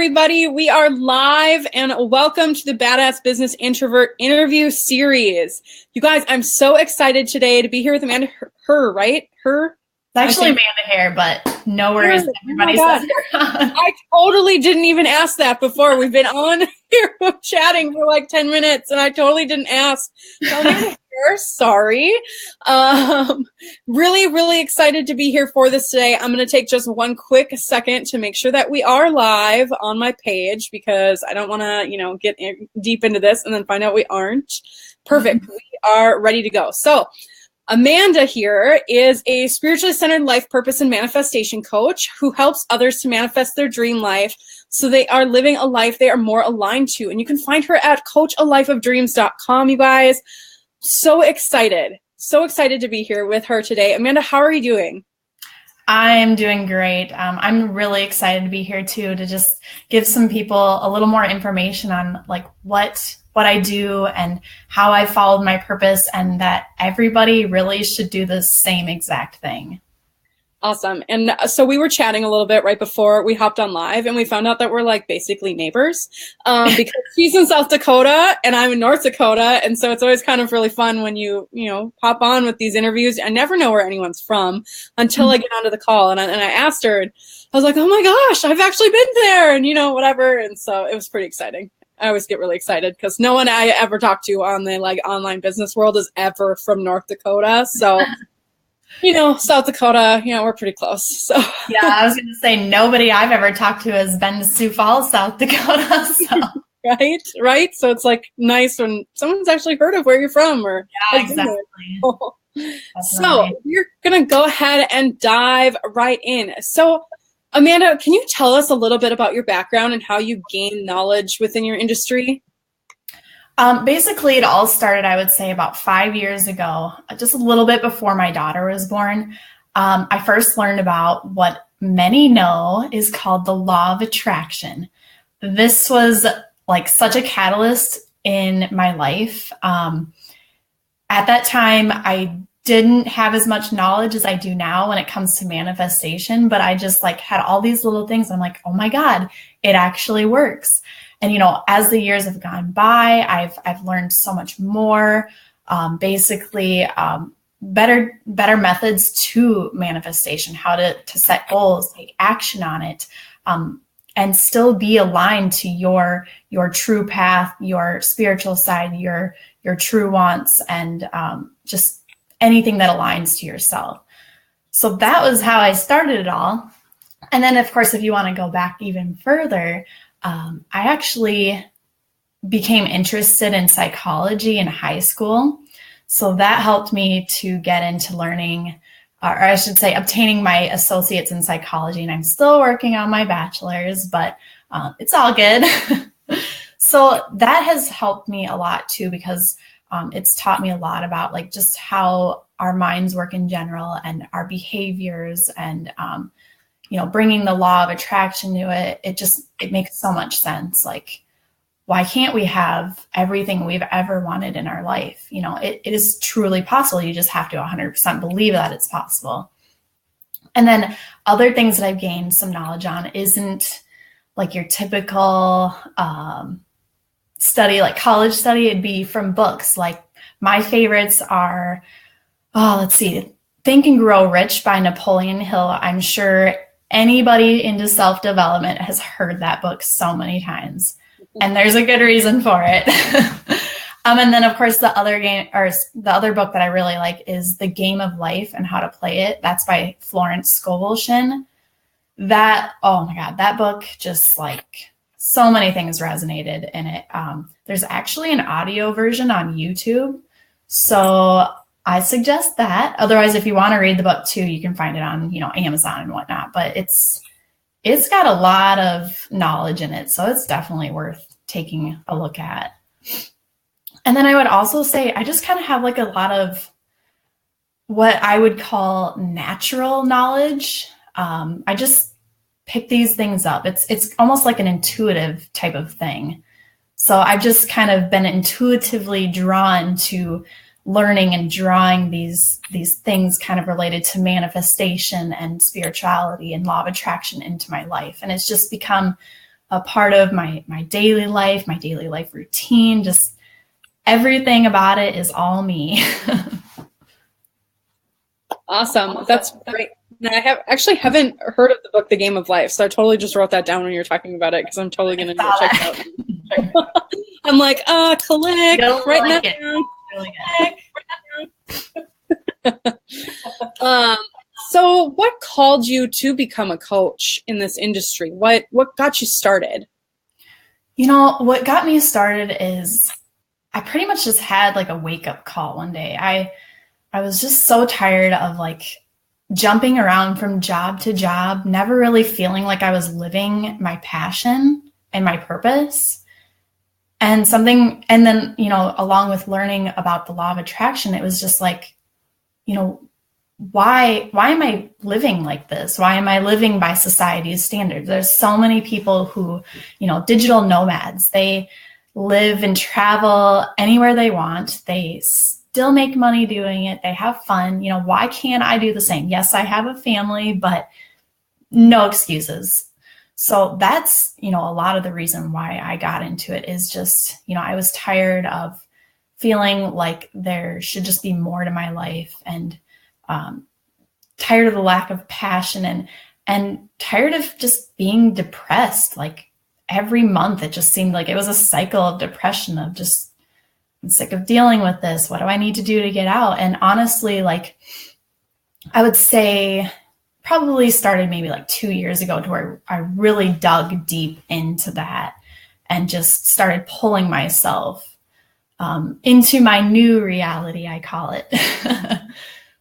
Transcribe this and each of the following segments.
everybody. We are live and welcome to the Badass Business Introvert interview series. You guys, I'm so excited today to be here with Amanda Herr, right? Herr? It's actually Amanda Herr, but no worries. Everybody says Herr. I totally didn't even ask that before. We've been on here chatting for like 10 minutes and I totally didn't ask. So Amanda Herr, sorry. Really excited to be here for this today. I'm going to take just one quick second to make sure that we are live on my page because I don't want to, get deep into this and then find out we aren't. Perfect. Mm-hmm. We are ready to go. So Amanda here is a spiritually centered life purpose and manifestation coach who helps others to manifest their dream life so they are living a life they are more aligned to. And you can find her at coachalifeofdreams.com, you guys. So excited to be here with her today. Amanda, how are you doing? I'm doing great. I'm really excited to be here too, to just give some people a little more information on like what I do and how I followed my purpose, and that everybody really should do the same exact thing. Awesome. And so we were chatting a little bit right before we hopped on live, and we found out that we're like basically neighbors because she's in South Dakota and I'm in North Dakota. And so it's always kind of really fun when you pop on with these interviews. I never know where anyone's from until I get onto the call. And I asked her, and I was like, oh my gosh, I've actually been there and whatever. And so it was pretty exciting. I always get really excited because no one I ever talk to on the online business world is ever from North Dakota. So, South Dakota, we're pretty close. So yeah, I was going to say nobody I've ever talked to has been to Sioux Falls, South Dakota. So. Right. So it's like nice when someone's actually heard of where you're from or exactly. So we're going to go ahead and dive right in. So Amanda, can you tell us a little bit about your background and how you gain knowledge within your industry? Basically, it all started, I would say, about 5 years ago, just a little bit before my daughter was born. I first learned about what many know is called the law of attraction. This was like such a catalyst in my life. At that time, I didn't have as much knowledge as I do now when it comes to manifestation, but I just had all these little things. I'm like, oh my God, it actually works. And, as the years have gone by, I've learned so much more, better methods to manifestation, how to set goals, take action on it, and still be aligned to your true path, your spiritual side, your true wants, and just anything that aligns to yourself. So that was how I started it all. And then, of course, if you want to go back even further, I actually became interested in psychology in high school. So that helped me to get into learning, or I should say, obtaining my associates in psychology. And I'm still working on my bachelor's, but it's all good. So that has helped me a lot too, because it's taught me a lot about just how our minds work in general and our behaviors, and bringing the law of attraction to it. It makes so much sense. Why can't we have everything we've ever wanted in our life? It is truly possible. You just have to 100% believe that it's possible. And then other things that I've gained some knowledge on isn't like your typical study, like college study. It'd be from books. Like my favorites are, Think and Grow Rich by Napoleon Hill. I'm sure anybody into self-development has heard that book so many times, and there's a good reason for it. And then of course the other book that I really like is The Game of Life and How to Play It. That's by Florence Scovel Shinn. That, oh my God, that book just so many things resonated in it. There's actually an audio version on YouTube. So I suggest that. Otherwise, if you want to read the book too, you can find it on, Amazon and whatnot. But it's got a lot of knowledge in it, so it's definitely worth taking a look at. And then I would also say I just kind of have a lot of what I would call natural knowledge. I just pick these things up. It's almost like an intuitive type of thing. So I've just kind of been intuitively drawn to learning and drawing these things kind of related to manifestation and spirituality and law of attraction into my life. And it's just become a part of my daily life routine. Just everything about it is all me. Awesome. That's great. And I haven't heard of the book, The Game of Life. So I totally just wrote that down when you were talking about it because I'm totally going to check it out. I'm like, click right now. So what called you to become a coach in this industry? What got you started? You know, what got me started is I pretty much just had like a wake up call one day. I was just so tired of like jumping around from job to job, never really feeling like I was living my passion and my purpose. And then, you know, along with learning about the law of attraction, it was just like, you know, why am I living like this? Why am I living by society's standards? There's so many people who, you know, digital nomads, they live and travel anywhere they want. They still make money doing it. They have fun. You know, why can't I do the same? Yes, I have a family, but no excuses. So that's, you know, a lot of the reason why I got into it is just, you know, I was tired of feeling like there should just be more to my life, and tired of the lack of passion, and tired of just being depressed. Like every month, it just seemed like it was a cycle of depression of just, I'm sick of dealing with this. What do I need to do to get out? And honestly, like I would say probably started maybe like 2 years ago to where I really dug deep into that and just started pulling myself into my new reality, I call it.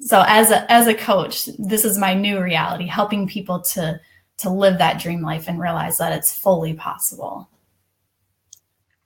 So as a coach, this is my new reality, helping people to live that dream life and realize that it's fully possible.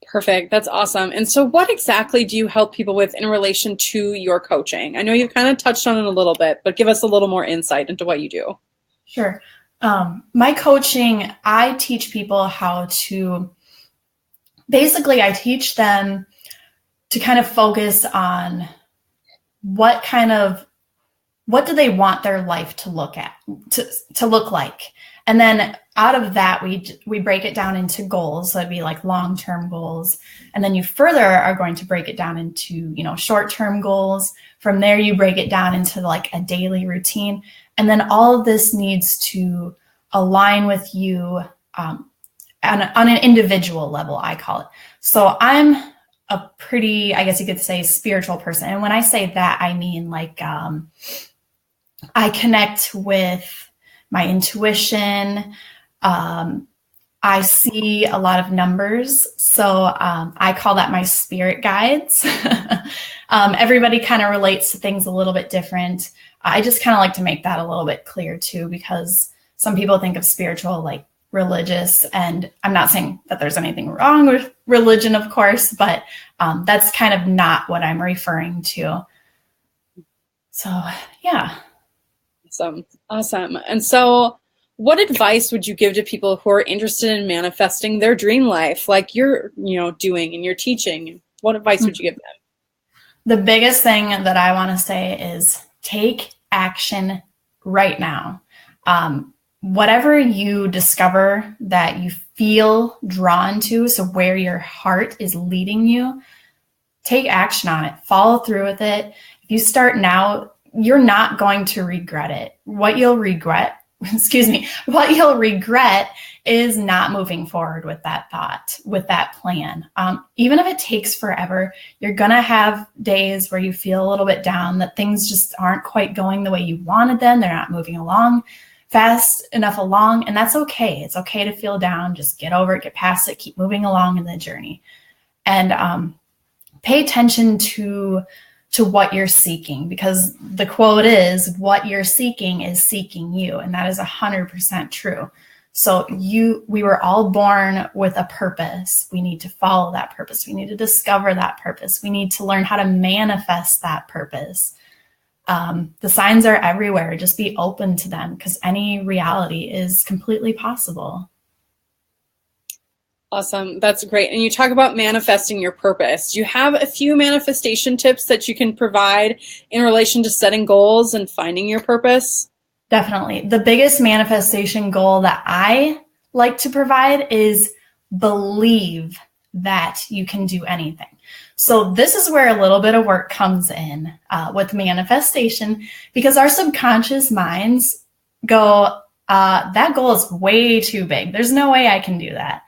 Perfect. That's awesome. And so what exactly do you help people with in relation to your coaching? I know you've kind of touched on it a little bit, but give us a little more insight into what you do. Sure. My coaching, I teach people how to, basically I teach them to kind of focus on what do they want their life to look like. And then out of that, we break it down into goals. So it'd be like long-term goals. And then you further are going to break it down into, you know, short-term goals. From there, you break it down into like a daily routine. And then all of this needs to align with you on an individual level, I call it. So I'm a pretty, I guess you could say, spiritual person. And when I say that, I mean like I connect with my intuition. I see a lot of numbers. So I call that my spirit guides. Everybody kind of relates to things a little bit different. I just kind of like to make that a little bit clear too, because some people think of spiritual like religious, and I'm not saying that there's anything wrong with religion, of course, but that's kind of not what I'm referring to. So yeah. Awesome. And so what advice would you give to people who are interested in manifesting their dream life like you're, you know, doing and you're teaching? What advice would you give them? The biggest thing that I want to say is take action right now. Whatever you discover that you feel drawn to, so where your heart is leading you, take action on it. Follow through with it. If you start now, you're not going to regret it. What you'll regret is not moving forward with that thought, with that plan. Even if it takes forever, you're going to have days where you feel a little bit down, that things just aren't quite going the way you wanted them. They're not moving along fast enough along. And that's okay. It's okay to feel down. Just get over it, get past it, keep moving along in the journey. And pay attention to what you're seeking, because the quote is, what you're seeking is seeking you. And that is 100% true. So we were all born with a purpose. We need to follow that purpose. We need to discover that purpose. We need to learn how to manifest that purpose. The signs are everywhere. Just be open to them, because any reality is completely possible. Awesome. That's great. And you talk about manifesting your purpose. Do you have a few manifestation tips that you can provide in relation to setting goals and finding your purpose? Definitely. The biggest manifestation goal that I like to provide is believe that you can do anything. So this is where a little bit of work comes in with manifestation, because our subconscious minds go, that goal is way too big. There's no way I can do that.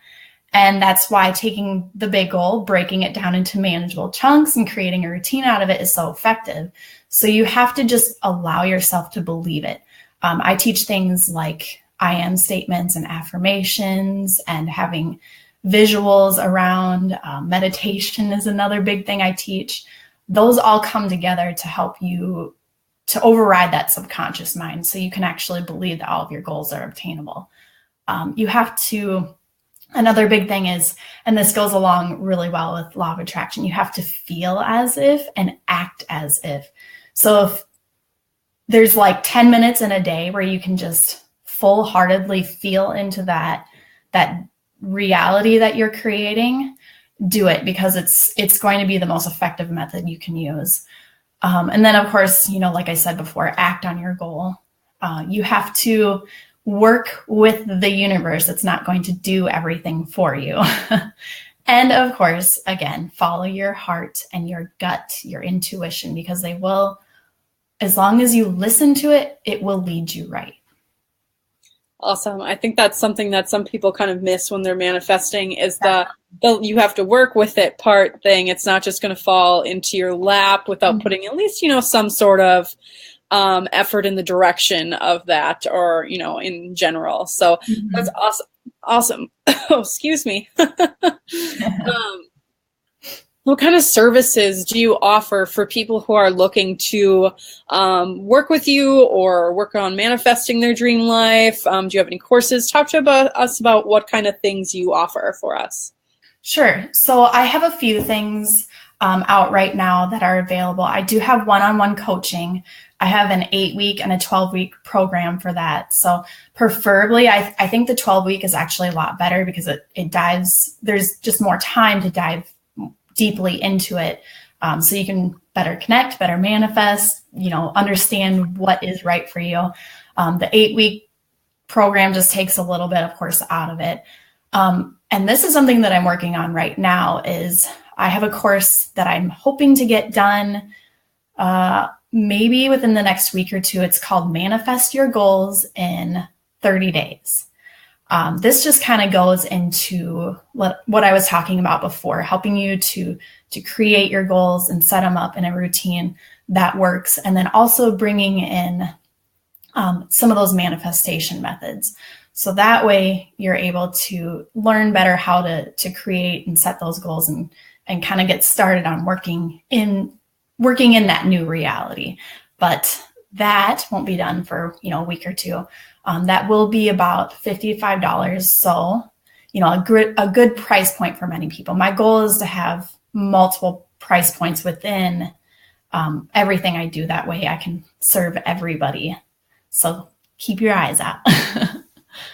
And that's why taking the big goal, breaking it down into manageable chunks and creating a routine out of it is so effective. So you have to just allow yourself to believe it. I teach things like I am statements and affirmations, and having visuals around. Meditation is another big thing I teach. Those all come together to help you to override that subconscious mind so you can actually believe that all of your goals are obtainable. You have to, another big thing is, and this goes along really well with law of attraction, you have to feel as if and act as if. So if there's like 10 minutes in a day where you can just full-heartedly feel into that reality that you're creating, do it, because it's going to be the most effective method you can use. And then, of course, like I said before, act on your goal. You have to work with the universe. It's not going to do everything for you. And of course, again, follow your heart and your gut, your intuition, because they will, as long as you listen to it, it will lead you right. Awesome. I think that's something that some people kind of miss when they're manifesting, is the you have to work with it part thing. It's not just going to fall into your lap without putting at least, some sort of effort in the direction of that, or, in general. So that's awesome. Awesome. Oh, excuse me. What kind of services do you offer for people who are looking to work with you or work on manifesting their dream life? Do you have any courses? Talk to us about what kind of things you offer for us. Sure. So I have a few things out right now that are available. I do have one-on-one coaching. I have an 8-week and a 12-week program for that. So preferably, I think the 12-week is actually a lot better, because it dives, there's just more time to dive deeply into it. So you can better connect, better manifest, understand what is right for you. The 8-week program just takes a little bit, of course, out of it. And this is something that I'm working on right now. Is I have a course that I'm hoping to get done maybe within the next week or two. It's called Manifest Your Goals in 30 Days. This just kind of goes into what I was talking about before, helping you to create your goals and set them up in a routine that works. And then also bringing in some of those manifestation methods. So that way you're able to learn better how to create and set those goals and kind of get started on working in that new reality. But that won't be done for, a week or two. That will be about $55. So, a good price point for many people. My goal is to have multiple price points within everything I do. That way I can serve everybody. So keep your eyes out.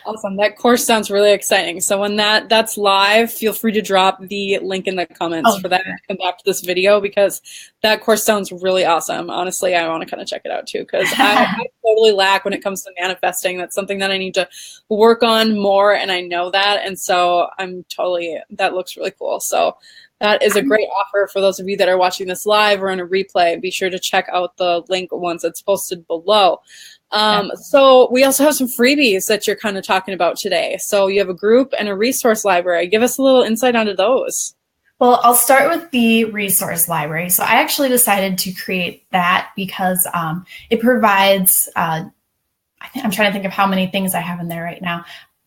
Awesome. That course sounds really exciting. So when that's live, feel free to drop the link in the comments for that and come back to this video, because that course sounds really awesome. Honestly, I want to kind of check it out too, because I totally lack when it comes to manifesting. That's something that I need to work on more, and I know that. And so that looks really cool. So that is a great offer for those of you that are watching this live or in a replay. Be sure to check out the link once it's posted below. So we also have some freebies that you're kind of talking about today. So you have a group and a resource library. Give us a little insight onto those. Well, I'll start with the resource library. So I actually decided to create that because it provides, I'm trying to think of how many things I have in there right now.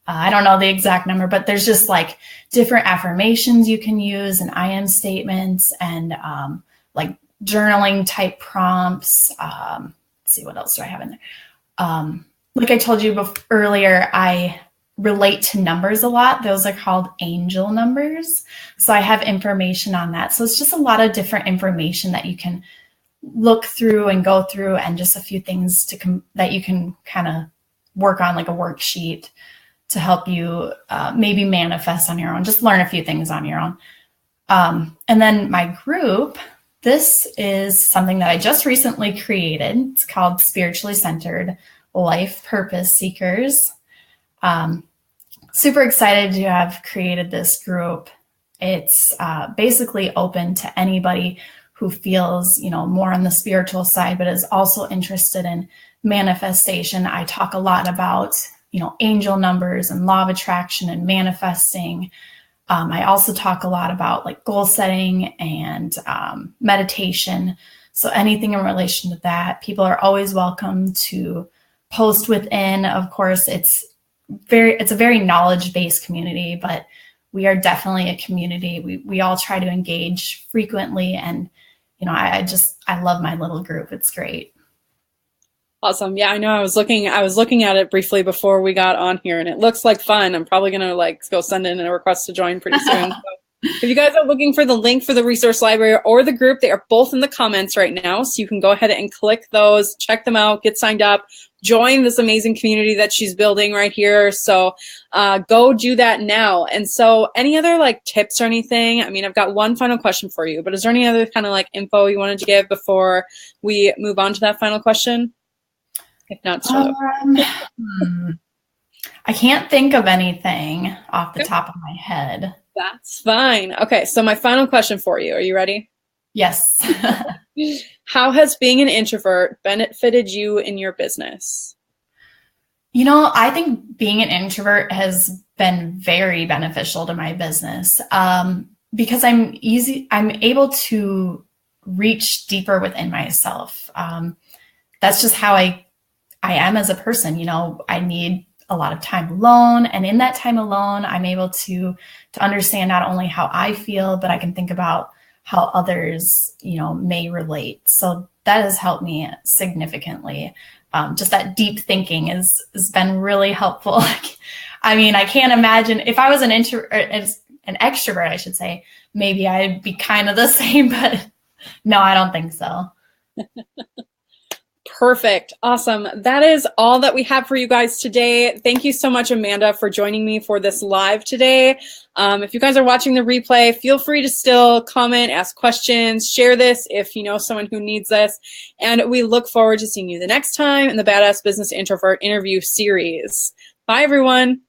I don't know the exact number, but there's just like different affirmations you can use, and I am statements, and like journaling type prompts. Let's see, what else do I have in there? Like I told you earlier, I relate to numbers a lot. Those are called angel numbers. So I have information on that. So it's just a lot of different information that you can look through and go through, and just a few things that you can kind of work on, like a worksheet to help you maybe manifest on your own, just learn a few things on your own. And then my group, this is something that I just recently created. It's called Spiritually Centered Life Purpose Seekers. Super excited to have created this group. It's basically open to anybody who feels, more on the spiritual side, but is also interested in manifestation. I talk a lot about, angel numbers and law of attraction and manifesting. I also talk a lot about like goal setting and meditation. So anything in relation to that, people are always welcome to post within. Of course, it's a very knowledge-based community, but we are definitely a community. We all try to engage frequently, and I love my little group. It's great. Awesome. Yeah, I know. I was looking at it briefly before we got on here, and it looks like fun. I'm probably gonna go send in a request to join pretty soon. So if you guys are looking for the link for the resource library or the group, they are both in the comments right now. So you can go ahead and click those, check them out, get signed up, join this amazing community that she's building right here. So go do that now. And so any other tips or anything? I mean, I've got one final question for you, but is there any other kind of info you wanted to give before we move on to that final question? If not, so I can't think of anything off the top of my head. That's fine. Okay, so my final question for you. Are you ready? Yes. How has being an introvert benefited you in your business? I think being an introvert has been very beneficial to my business because I'm able to reach deeper within myself. That's just how I am as a person. I need a lot of time alone, and in that time alone, I'm able to understand not only how I feel, but I can think about how others, may relate. So that has helped me significantly. Just that deep thinking has been really helpful. I mean, I can't imagine if I was an extrovert, I should say, maybe I'd be kind of the same, but no, I don't think so. Perfect. Awesome. That is all that we have for you guys today. Thank you so much, Amanda, for joining me for this live today. If you guys are watching the replay, feel free to still comment, ask questions, share this if you know someone who needs this. And we look forward to seeing you the next time in the Badass Business Introvert interview series. Bye, everyone.